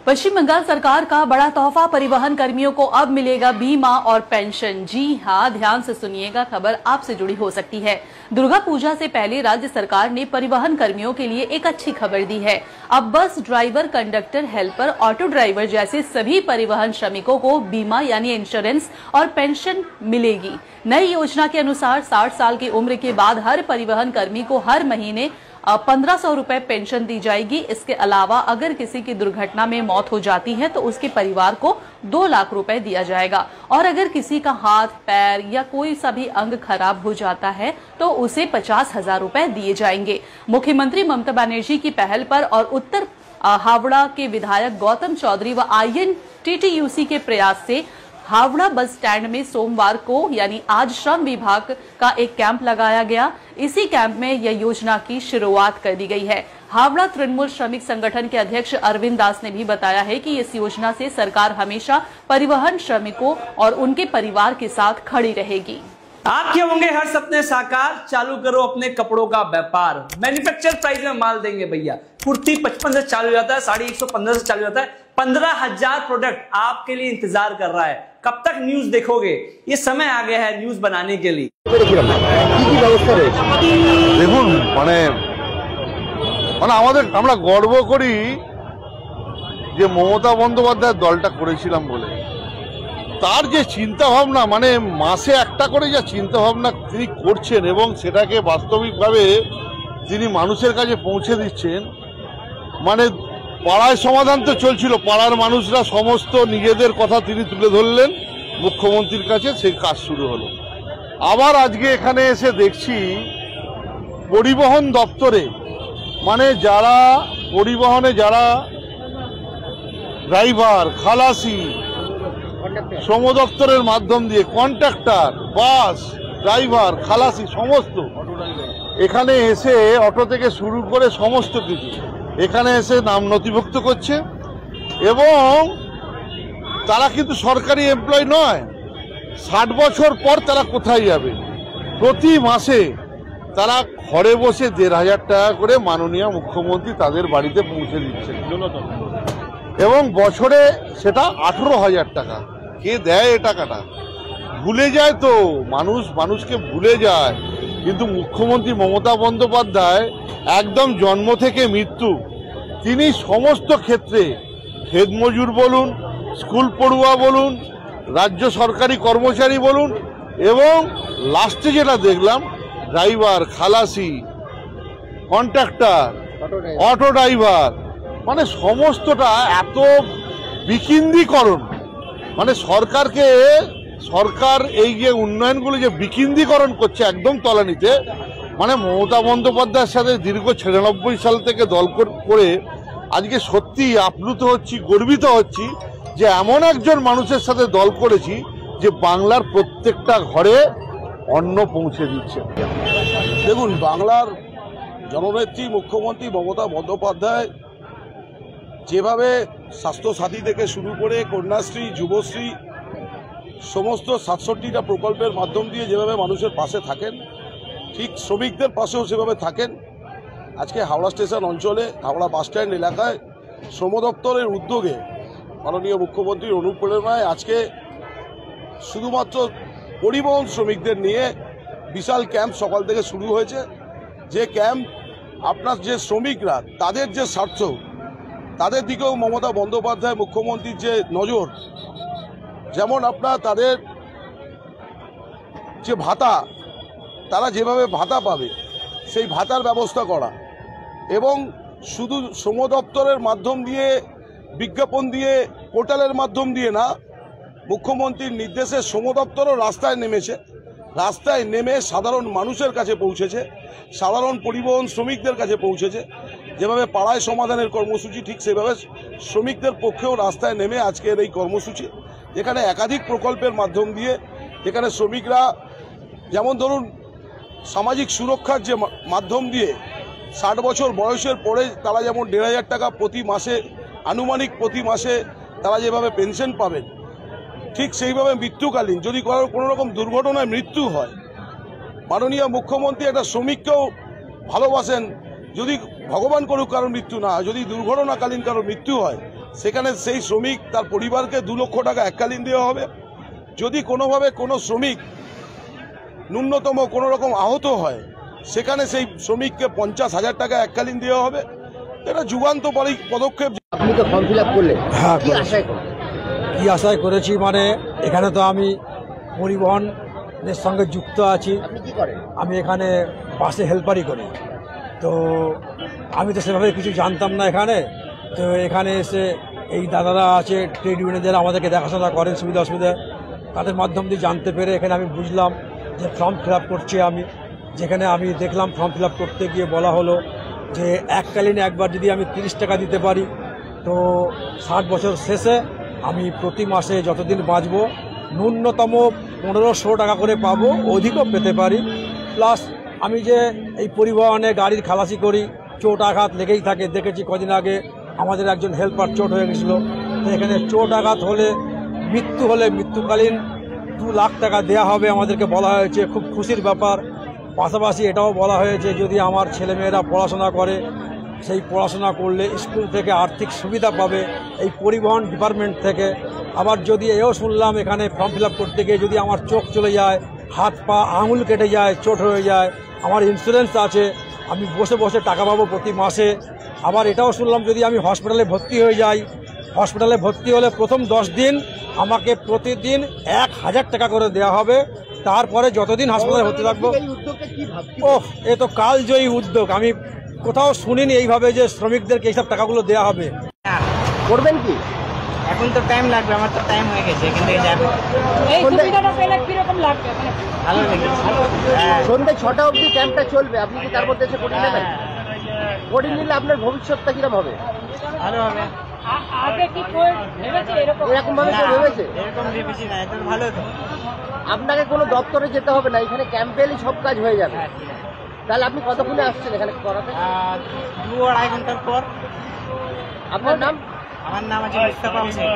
पश्चिम बंगाल सरकार का बड़ा तोहफा, परिवहन कर्मियों को अब मिलेगा बीमा और पेंशन। जी हां, ध्यान से सुनिएगा, खबर आपसे जुड़ी हो सकती है। दुर्गा पूजा से पहले राज्य सरकार ने परिवहन कर्मियों के लिए एक अच्छी खबर दी है। अब bus driver, conductor, helper, auto driver जैसे सभी परिवहन श्रमिकों को बीमा यानी इंश्योरेंस और पेंशन मिलेगी। नई योजना के अनुसार 60 साल की उम्र के बाद हर परिवहन कर्मी को हर महीने 1500 रुपए पेंशन दी जाएगी। इसके अलावा अगर किसी की दुर्घटना में मौत हो जाती है तो उसके परिवार को 2 लाख रुपए दिया जाएगा, और अगर किसी का हाथ, पैर या कोई सा भी अंग खराब हो जाता है तो उसे 50,000 रुपए दिए जाएंगे। मुख्यमंत्री ममता बनर्जी की पहल पर और उत्तर हावड़ा के विधायक गौतम चौधरी व INTTUC के प्रयास से हावड़ा बस स्टैंड में सोमवार को यानी आज श्रम विभाग का एक कैंप लगाया गया। इसी कैंप में यह योजना की शुरुआत कर दी गई है। हावड़ा तृणमूल श्रमिक संगठन के अध्यक्ष अरविंद दास ने भी बताया है कि इस योजना से सरकार हमेशा परिवहन श्रमिकों और उनके परिवार के साथ खड़ी रहेगी। आपके होंगे हर सपने साकार, चालू करो अपने कपड़ों का व्यापार। मैन्युफैक्चर प्राइस में माल देंगे भैया। कुर्ती 55 से चालू हो जाता है, साड़ी 115 से चालू हो जाता है। 15,000 प्रोडक्ट आपके लिए इंतजार कर रहा है। कब तक न्यूज देखोगे? ये समय आ गया है न्यूज बनाने के लिए। দেখুন মানে আমাদের আমরা গর্ব করি যে মমতা বন্দ্যোপাধ্যায় দলটা করেছিলাম বলে। তার যে চিন্তা ভাবনা, মানে মাসে একটা করে যা চিন্তা ভাবনা তিনি করছেন এবং সেটাকে বাস্তবিকভাবে তিনি মানুষের কাছে পৌঁছে দিচ্ছেন। মানে পাড়ায় সমাধান তো চলছিল, পাড়ার মানুষরা সমস্ত নিজেদের কথা তিনি তুলে ধরলেন মুখ্যমন্ত্রীর কাছে, সেই কাজ শুরু হলো। আবার আজকে এখানে এসে দেখছি পরিবহন দপ্তরে, মানে যারা পরিবহনে যারা ড্রাইভার, খালাসি, শ্রম দপ্তরের মাধ্যম দিয়ে কন্ট্রাক্টর, বাস ড্রাইভার, খালাসি সমস্ত এখানে এসে অটো থেকে শুরু করে সমস্ত কিছু এখানে এসে নাম নথিভুক্ত করছে এবং তারা কিন্তু সরকারি এমপ্লয় নয়। 60 বছর পর তারা কোথায় যাবে? প্রতি মাসে তারা ঘরে বসে 1,500 টাকা করে মাননীয় মুখ্যমন্ত্রী তাদের বাড়িতে পৌঁছে দিচ্ছেন এবং বছরে সেটা 18,000 টাকা। কে দেয় এ টাকাটা? ভুলে যায় তো মানুষকে ভুলে যায়। কিন্তু মুখ্যমন্ত্রী মমতা বন্দ্যোপাধ্যায় একদম জন্ম থেকে মৃত্যু, তিনি সমস্ত ক্ষেত্রে খেতমজুর বলুন, স্কুল পড়ুয়া বলুন, রাজ্য সরকারি কর্মচারী বলুন এবং লাস্টে যেটা দেখলাম ড্রাইভার, খালাসি, কন্ট্রাক্টর, অটো ড্রাইভার, মানে সমস্তটা এত বিকেন্দ্রীকরণ, মানে সরকার এই যে উন্নয়নগুলো যে বিকেন্দ্রীকরণ করছে একদম তলানিতে, মানে মমতা বন্দ্যোপাধ্যায়ের সাথে দীর্ঘ 96 সাল থেকে দল করে আজকে সত্যি আপ্লুত হচ্ছি, গর্বিত হচ্ছি যে এমন একজন মানুষের সাথে দল করেছি যে বাংলার প্রত্যেকটা ঘরে অন্ন পৌঁছে দিচ্ছে। দেখুন, বাংলার জননেত্রী মুখ্যমন্ত্রী মমতা বন্দ্যোপাধ্যায় যেভাবে স্বাস্থ্যসাথী থেকে শুরু করে কন্যাশ্রী, যুবশ্রী সমস্ত 67টা প্রকল্পের মাধ্যম দিয়ে যেভাবে মানুষের পাশে থাকেন, ঠিক শ্রমিকদের পাশেও সেভাবে থাকেন। আজকে হাওড়া স্টেশন অঞ্চলে, হাওড়া বাসস্ট্যান্ড এলাকায় শ্রম দপ্তরের উদ্যোগে মাননীয় মুখ্যমন্ত্রীর অনুপ্রেরণায় আজকে শুধুমাত্র পরিবহন শ্রমিকদের নিয়ে বিশাল ক্যাম্প সকাল থেকে শুরু হয়েছে। যে ক্যাম্প আপনার যে শ্রমিকরা, তাদের যে স্বার্থ, তাদের দিকেও মমতা বন্দ্যোপাধ্যায় মুখ্যমন্ত্রীর যে নজর, যেমন আপনার তাদের যে ভাতা, তারা যেভাবে ভাতা পাবে সেই ভাতার ব্যবস্থা করা এবং শুধু শ্রম দপ্তরের মাধ্যম দিয়ে, বিজ্ঞাপন দিয়ে, পোর্টালের মাধ্যম দিয়ে না, মুখ্যমন্ত্রীর নির্দেশে শ্রম দপ্তরও রাস্তায় নেমেছে। রাস্তায় নেমে সাধারণ মানুষের কাছে পৌঁছেছে, সাধারণ পরিবহন শ্রমিকদের কাছে পৌঁছেছে। যেভাবে পাড়ায় সমাধানের কর্মসূচি, ঠিক সেভাবে শ্রমিকদের পক্ষেও রাস্তায় নেমে আজকের এই কর্মসূচি, যেখানে একাধিক প্রকল্পের মাধ্যম দিয়ে, যেখানে শ্রমিকরা যেমন ধরুন সামাজিক সুরক্ষার যে মাধ্যম দিয়ে 60 বছর বয়সের পরে তারা যেমন 1,500 টাকা প্রতি মাসে, আনুমানিক প্রতি মাসে তারা যেভাবে পেনশন পাবেন, ঠিক সেইভাবে মৃত্যুকালীন যদি কোনো রকম দুর্ঘটনায় মৃত্যু হয়, মাননীয় মুখ্যমন্ত্রী একটা শ্রমিককেও ভালোবাসেন। যদি ভগবান করুক কারোর মৃত্যু না, যদি দুর্ঘটনাকালীন কারোর মৃত্যু হয় সেখানে সেই শ্রমিক তার পরিবারকে 2 লক্ষ টাকা এককালীন দেওয়া হবে। যদি কোনোভাবে কোনো শ্রমিক ন্যূনতম কোনো রকম আহত হয় সেখানে সেই শ্রমিককে 50,000 টাকা এককালীন দেওয়া হবে। এটা যুগান্তকারী পদক্ষেপ। আপনি তো ফর্ম ফিল আপ করলেন, হ্যাঁ, কি আশায় করলেন? কি আশায় করেছি মানে এখানে তো আমি পরিবহনের সঙ্গে যুক্ত আছি। আপনি কি করেন? আমি এখানে বাসে হেল্পারই করি। তো আমি তো সেভাবে কিছু জানতাম না এখানে। তো এখানে এসে এই দাদারা আছে ট্রেড ইউনিয়ন যারা আমাদেরকে দেখাশোনা করেন সুবিধা অসুবিধা, তাদের মাধ্যম দিয়ে জানতে পেরে এখানে আমি বুঝলাম যে ফর্ম ফিল আপ করছি আমি। যেখানে আমি দেখলাম ফর্ম ফিল আপ করতে গিয়ে বলা হলো যে এককালীন একবার যদি আমি 30 টাকা দিতে পারি তো 60 বছর শেষে আমি প্রতি মাসে যতদিন বাঁচব ন্যূনতম 1500 টাকা করে পাবো, অধিকও পেতে পারি। প্লাস আমি যে এই পরিবহনে গাড়ির খালাসি করি, চোট আঘাত লেগেই থাকে। দেখেছি কদিন আগে আমাদের একজন হেল্পার চোট হয়ে গেছিলো। তো এখানে চোট আঘাত হলে, মৃত্যু হলে মৃত্যুকালীন 2 লাখ টাকা দেওয়া হবে আমাদেরকে বলা হয়েছে। খুব খুশির ব্যাপার। পাশাপাশি এটাও বলা হয়েছে যদি আমার ছেলেমেয়েরা পড়াশোনা করে, সেই পড়াশোনা করলে স্কুল থেকে আর্থিক সুবিধা পাবে এই পরিবহন ডিপার্টমেন্ট থেকে। আবার যদি এও শুনলাম এখানে ফর্ম ফিল আপ করতে গিয়ে যদি আমার চোখ চলে যায়, হাত পা আঙুল কেটে যায়, চোট হয়ে যায়, আমার ইন্স্যুরেন্স আছে, আমি বসে বসে টাকা পাবো প্রতি মাসে। আবার এটাও শুনলাম যদি আমি হসপিটালে ভর্তি হয়ে যাই, হসপিটালে ভর্তি হলে প্রথম 10 দিন আমাকে প্রতিদিন 1000 টাকা করে দেওয়া হবে। তারপরে যতদিন হাসপাতালে ভর্তি থাকবো। এই উদ্যোগটা কি ভাবছেন? ওহ, এ তো কালজয়ী উদ্যোগ। আমি কোথাও শুনিনি এইভাবে যে শ্রমিকদেরকে এইসব টাকাগুলো দেওয়া হবে। করবেন কি? এখন তো টাইম লাগবে, আমার তো টাইম হয়ে গেছে, এখান থেকে যাবে। এই সুবিধাটা পেলে কিরকম লাগবে? মানে ভালো লেগেছে। হ্যাঁ, সন্ধ্যে 6টা অবধি ক্যাম্পটা চলবে, আপনি কি তার মধ্যে এসে করিয়ে নেবেন? করিয়ে নিলে আপনার ভবিষ্যৎটা কিরকম হবে? ভালো হবে। আগে কি কেউ ভেবেছে এরকম? এরকম ভাবে কেউ ভেবেছে? এরকম ভেবেছি না, এটা ভালো তো। আপনাকে কোনো দপ্তরে যেতে হবে না, এখানে ক্যাম্পে এলেই সব কাজ হয়ে যাবে। তাহলে আপনি কতক্ষণে আসছেন এখানে করাতে? 2-2.5 ঘন্টার পর। আপনার নাম? আমার নাম আছে মুস্তাফা হোসেন।